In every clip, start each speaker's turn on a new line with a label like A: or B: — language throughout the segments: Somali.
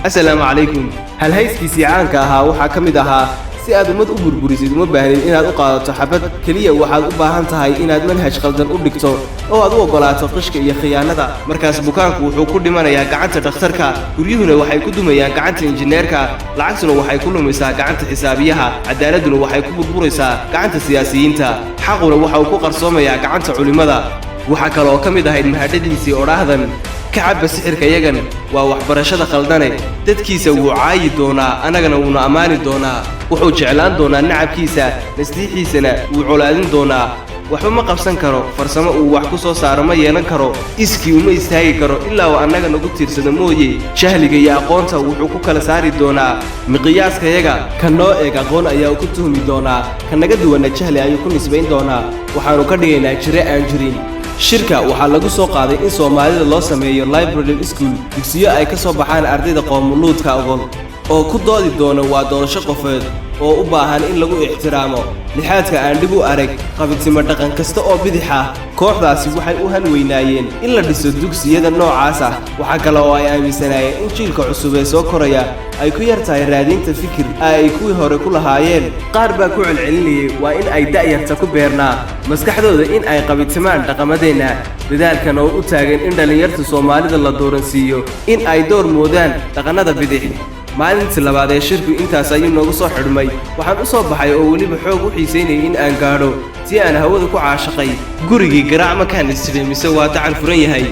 A: السلام عليكم. هل هيسكيسي عنك ها وحكمدها si aad umad u burburisid uma baahnid inaad u qaadato xabad kaliya waxaad u baahan tahay inaad manhaj qaldan u dhigto oo aad u ogolaato qishka iyo khiyaanada markaas bukaanku wuxuu ku dhimanayaa gacanta dhakhtarka guryuhuna waxay ku dumayaan gacanta injineerka lacagtuna waxay ku lumaysaa gacanta xisaabiyaha cadaaladuna waxay ku burburaysaa gacanta siyaasiyiinta xaquna waxa uu ku qarsoomayaa gacanta culimada waxa kale oo kamid ahayd mahadadiisii oraahdan كعب سحرك يجن ووحبرشة خلدنا تدكيسة وعاي دونا أنا جنا ونأماني دونا وحوج إعلان دونا نعب كيسة نسليحي سنة وعلادين دونا وحما قبسن كرو فرسما وحكوسو سارما ينكرو إسكي وما يستهي كرو إلا وأنا جنا قلت سنموي شهلي جيا قونتا وحكو كلا ساري دونا مقياس كيجا كنوع إيجا قونا يا وكتهم دونا كنا جدوا إن شهلي أيكون نسبين دونا وحنو كدينا جري أنجرين shirka waxa lagu soo qaaday in Soomaalida loo sameeyo library school dugsiyo ay ka soo baxaan ardayda qoomuluudka aqoon oo ku doodi doona waa doorasho qofeed oo u baahan in lagu ixtiraamo lixaadka aan dib u arag qabitima dhaqan kasta oo bidixa kooxdaasi waxay u hanweynaayeen in la dhiso dugsiyada noocaas ah waxa kale oo ay aaminsanayeen in jiilka cusub ee soo koraya ay ku yartahay raadinta fikir ay kuwii hore ku lahaayeen qaar baa ku celcelinayay waa in ay da'yarta ku beernaa maskaxdooda in ay qabitimaan dhaqamadeena dadaalkan oo u taagan in dhalinyarta Soomaalida la dooransiiyo in ay door moodaan dhaqanada bidix maalintii labaad ee shirku intaas ayuu noogu soo xidhmay waxaan u soo baxay oo waliba xoog u xiiseynay in aan gaadho si aan hawada ku caashaqay gurigii garaac ma kaan isriimise waa dacan furan yahay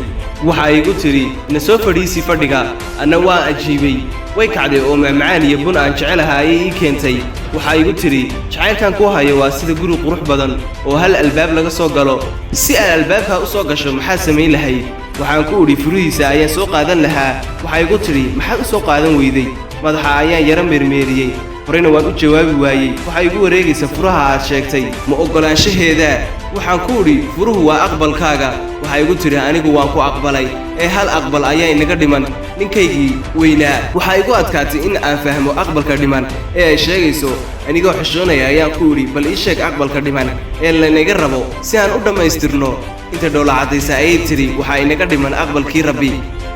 A: waxa ay igu tiri ina soo fadhiisi fadhiga ana waa ajiibay way kacday oo macaan iyo bun aan jecelahay ii keentay waxa ay igu tiri jacaylkan ku hayo waa sida guri qurux badan oo hal albaab laga soo galo si aan albaabka u soo gasho maxaa sameyn lahayd waxaan ku uri furihiisa ayaan soo qaadan lahaa waxa ay igu tiri maxaad u soo qaadan weyday madaxa ayaan yara meermeeriyay horena waan u jawaabi waayay waxa igu wareegaysa furaha aad sheegtay ma ogolaanshaheeda waxaan ku uri furuhu waa aqbalkaaga waxa igu tiri anigu waan ku aqbalay ee hal aqbal ayaa inaga dhiman ninkaygii weynaa waxa igu adkaatay in aan fahmo aqbalka dhiman ee ay sheegayso anigoo xishoonaya ayaan ku uri bal ii sheeg aqbalka dhiman ee la inaga rabo si aan u dhamaystirno inta dhowla cadaysa ayay tiri waxa inaga dhiman aqbalkii rabbi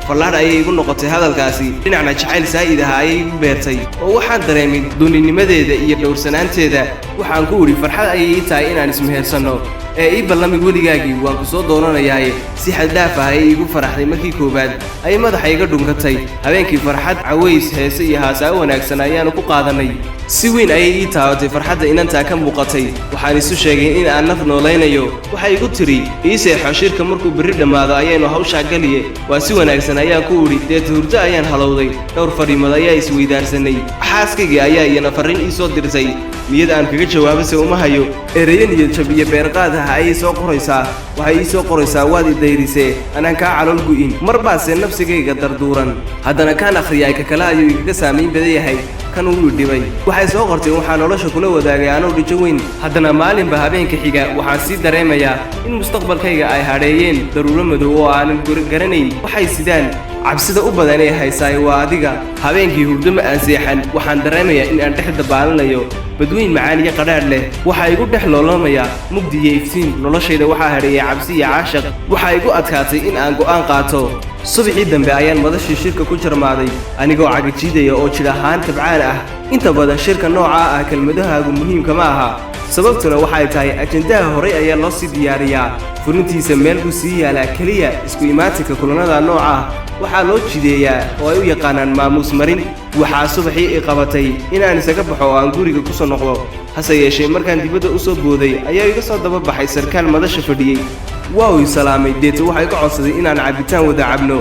A: فالله أيه يقول نقطة هذا الكاسي لنعنا جحيل سائدة هاي بيرتي وواحد دريمي دون النمذج ذا يدور سنانت ذا وحنقولي فرحة أيه تاين عن اسمه سنو إيه بالله يقول يجاي وانقصود دونا ياي سي حد دافع هاي يقول فرح لي مكي كوباد أي ماذا حيقدرون كتاي هبين كي فرحة عويس هسي هاسا ونكسنا يانو قاضني سوين أيه تاوتي فرحة إن أنت كم بقتي وحانسو شيء إن أنا نفنولين يو وحيقول تري يسير حشير كمركو بريد ماذا أيه وهوش عقليه وسوى نكسنا ayaa ku uri deed hurdo ayaan halowday dhowr fariimada ayaa isweydaarsanay xaaskayga ayaa iyana fariin ii soo dirtay niyad aan kaga jawaabay uma hayo ereyan iyo jabiye beerqaadaha ay soo qoraysaa waxay ii soo qoraysaa waad i dayrisee anaan ka calool gu'in marbaase nafsigayga darduuran haddana kaan akhriyay ka kala ayuu iga saameyn badan yahay kan uu dhibay waxay soo qortay waxaan nolosha kula wadaagay anoo dhijo weyn haddana maalinba habeenka xiga waxaan sii dareemayaa in mustaqbalkayga ay hadheeyeen daruuro madow oo aanan garanayn waxay sidaan cabsida u badan ee haysaay waa adiga habeenkii hurdo ma aan seexan waxaan dareemayaa in aan dhexda baalanayo badweyn macaan iyo qadhaadh leh waxa igu dhex loolamayaa mugdi iyo iftiin noloshayda waxaa hadheeyay cabsi iyo caashaq waxa igu adkaatay in aan go'aan qaato subaxii dambe ayaan madashii shirka ku jarmaaday anigoo cagajiidaya oo jir ahaan tabcaan ah inta badan shirka nooca ah kelmadahaagu muhiimka ma aha sababtuna waxay tahay ajendaha horey ayaa loo sii diyaariyaa furintiisa meel buu sii yaalaa keliya isku imaatinka kulanada nooca waxaa loo jideeyaa oo ay u yaqaanaan maamuus marin waxaa subaxii i qabatay inaan isaga baxo oo aan guriga ku soo noqdo hase yeeshee markaan dibadda u soo booday ayaa iga soo daba baxay sarkaal madasha fadhiyey waa uu salaamay deeta waxay ka codsaday inaan cabitaan wada cabno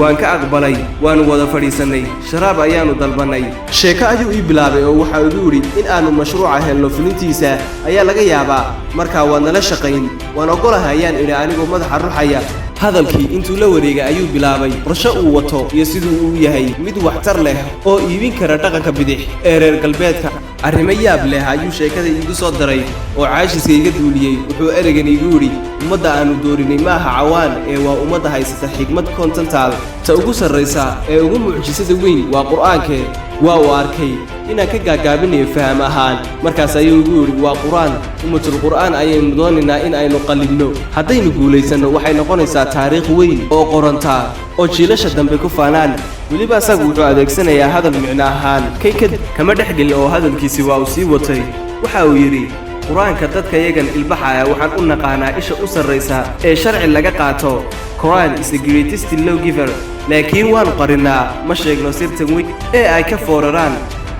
A: waan ka aqbalay waanu wada fadhiisanay sharaab ayaanu dalbanay sheeko ayuu ii bilaabay oo waxa uu yiri in aanu mashruuca helno fulintiisa ayaa laga yaabaa markaa waa nala shaqayn waan ogolahay ayaan idhi anigoo madaxa ruxaya hadalkii intuu la wareegay ayuu bilaabay qorshe uu wato iyo siduu uu yahay mid waxtar leh oo iibin kara dhaqanka bidix ee reer galbeedka arrimo yaab leh ayuu sheekada iigu soo daray oo caashiska iga duuliyey wuxuu ereygan iigu yidhi ummadda aanu doorinay maaha cawaan ee waa ummadda haysata xigmad kontantaal ta ugu sarraysa ee ugu mucjisada weyn waa qur'aankee waa uu arkay inaan ka gaagaabinayo faham ahaan markaas ayuu igu yidhi waa qur-aan ummatul qur'aan ayaynu doonaynaa in aynu qallibno haddaynu guulaysanno waxay noqonaysaa taariikh weyn oo qorantaa oo jiilasha dambe ku faanaan weliba asagu wuxuu adeegsanayaa hadal micno ahaan kaykad kama dhex gelin oo hadalkiisi waa uu sii watay waxa uu yidhi qur-aanka dadka yagan ilbaxaya waxaan u naqaanaa isha u sarraysa ee sharci laga qaato Quran is the greatest lawgiver laakiin waan qarinaa ma sheegno sirtan weyn ee ay ka fooraraan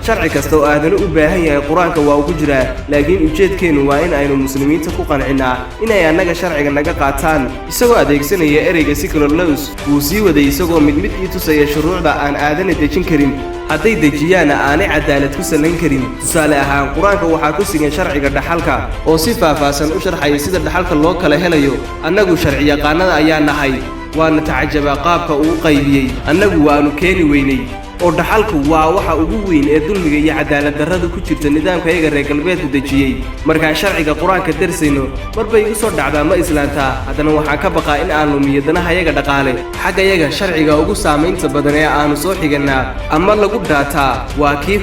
A: sharci kasta oo aadana u baahan yahay quraanka waa ugu jiraa laakiin ujeedkeenu waa in aynu muslimiinta ku qancinaa inay annaga sharciga naga qaataan isagoo adeegsanaya ereyga secular laws wuu sii waday isagoo mid ii tusaya shuruucda aan aadana dejin karin hadday dejiyaana aanay cadaalad ku salayn karin tusaale ahaan quraanka waxaa ku sigan sharciga dhaxalka oo si faahfaahsan u sharxaya sida dhaxalka loo kala helayo annagu sharci yaqaanada ayaa nahay waana tacajaba qaabka uu qaybiyey annagu waanu keeni weynay oo dhaxalku waa waxa ugu weyn ee dulmiga iyo cadaalad darrada ku jirta nidaamka iyaga reer galbeedku dejiyey markaan sharciga quraanka darsayno marba igu soo dhacdaa ma islaantaa haddana waxaan ka baqaa in aan lumiyo danaha iyaga dhaqaale xagga iyaga sharciga ugu saamaynta badan ee aanu soo xigannaa ama lagu dhaataa waa kii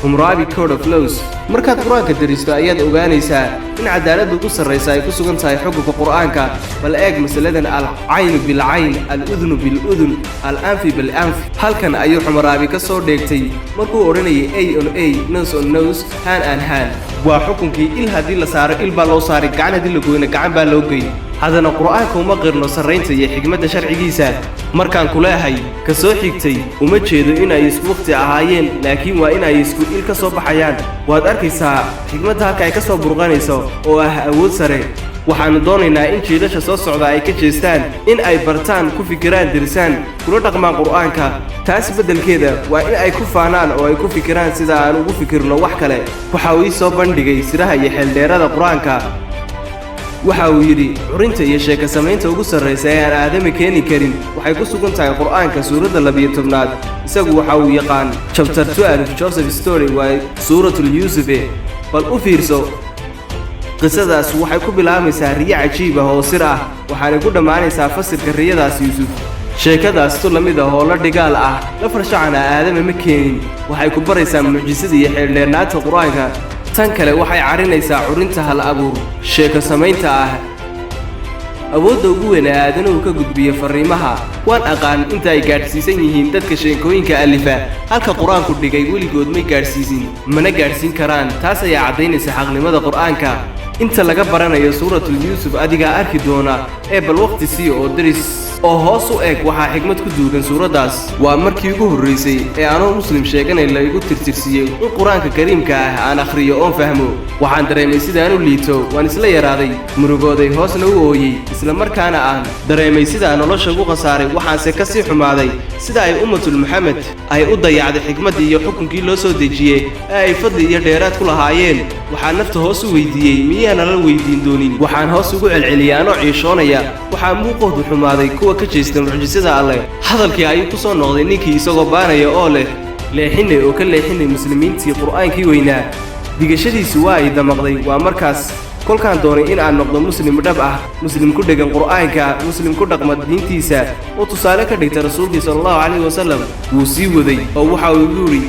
A: Hammurabi Code of Laws markaad quraanka daristo ayaad ogaanaysaa in cadaaladdu ugu sarreysa ay ku sugan tahay xukunka quraanka bal eeg masaladan al-aynu bil-ayn al-udhnu bil-udhn al-anfi bil-anf halkan ayuu Hammurabi ka soo dheegtay markuu oranayay a on a nose on nose hand on hand waa xukunkii il haddii la saaro il baa loo saaray gacan haddii la gooyna gacan baa loo geeyay haddana qur'aanka uma qirno sarraynta iyo xigmadda sharcigiisa markaan ku leeyahay ka soo xigtay uma jeedo in ay isku waqti ahaayeen laakiin waa in ay isku il ka soo baxayaan waad arkaysaa xigmadda halka ay ka soo burqanayso oo ah awood sare waxaanu doonaynaa in jiilasha soo socda ay ka jeestaan in ay bartaan ku fikiraan dirsaan kula dhaqmaan qur'aanka taas beddelkeeda waa in ay ku faanaan oo ay ku fikiraan sida aan ugu fikirno wax kale waxa uu ii soo bandhigay siraha iyo xeeldheerada qur'aanka waxa uu yidhi curinta iyo sheeka samaynta ugu sarreysa ee aan aadami keeni karin waxay ku sugan tahay qur'aanka suuradda 12aad isagu waxa uu yaqaan chapter 12 Joseph story waa suuratul Yusuf bal u fiirso qisadaas waxay ku bilaabaysaa riyo cajiib ah oo sir ah waxaana ku dhamaanaysaa fasirka riyadaas Yusuf sheekadaas tu lamid ah oo la dhigaal ah la farshacana aadami ma keenin waxay ku baraysaa mucjisada iyo xeeldheernaanta qur'aanka tan kale waxay carinaysaa curinta hal abuur sheeko samaynta ah awoodda ugu weyn ee aadanuhu ka gudbiya fariimaha waan aqaan inta ay gaadhsiisan yihiin dadka sheekooyinka alifa halka qur-aanku dhigay weligood may gaadhsiisin mana gaadhsiin karaan taas ayaa caddaynaysa xaqnimada qur'aanka inta laga baranayo suuratul Yusuf adigaa arki doona ee bal waqti sii oo daris oo hoos u eeg waxaa xigmad ku duugan suuradaas waa markii ugu horreysay ee anoo muslim sheeganay la igu tirtirsiiyey in quraanka kariimka ah aan akhriyo oo fahmo waxaan dareemay sidaan u liito waan isla yaraaday murugooday hoosna u ooyey isla markaana aan dareemay sida nolosha ugu qasaaray waxaanse ka sii xumaaday sida ay ummatul Muhammad ay u dayacday xigmadii iyo xukunkii loo soo dejiyey ee ay fadli iyo dheeraad ku lahaayeen waxaan nafta hoos u weydiiyey miyaan la weydiin doonin waxaan hoos ugu celceliyay anoo ciishoonaya waxaa muuqoodu xumaaday kuwa ka jeesta mucjisada Alle hadalkii ayuu ku soo noqday ninkii isagoo baanaya oo leh leexinay oo ka leexinay muslimiintii qur'aankii weynaa digashadiisu waa ay damaqday waa markaas kolkaan doonay in aan noqdo muslim dhab ah muslim ku dhegan qur'aanka muslim ku dhaqma diintiisa oo tusaale ka dhigta rasuulkii sallallahu alayhi wasallam wuu sii waday oo waxa uu yiri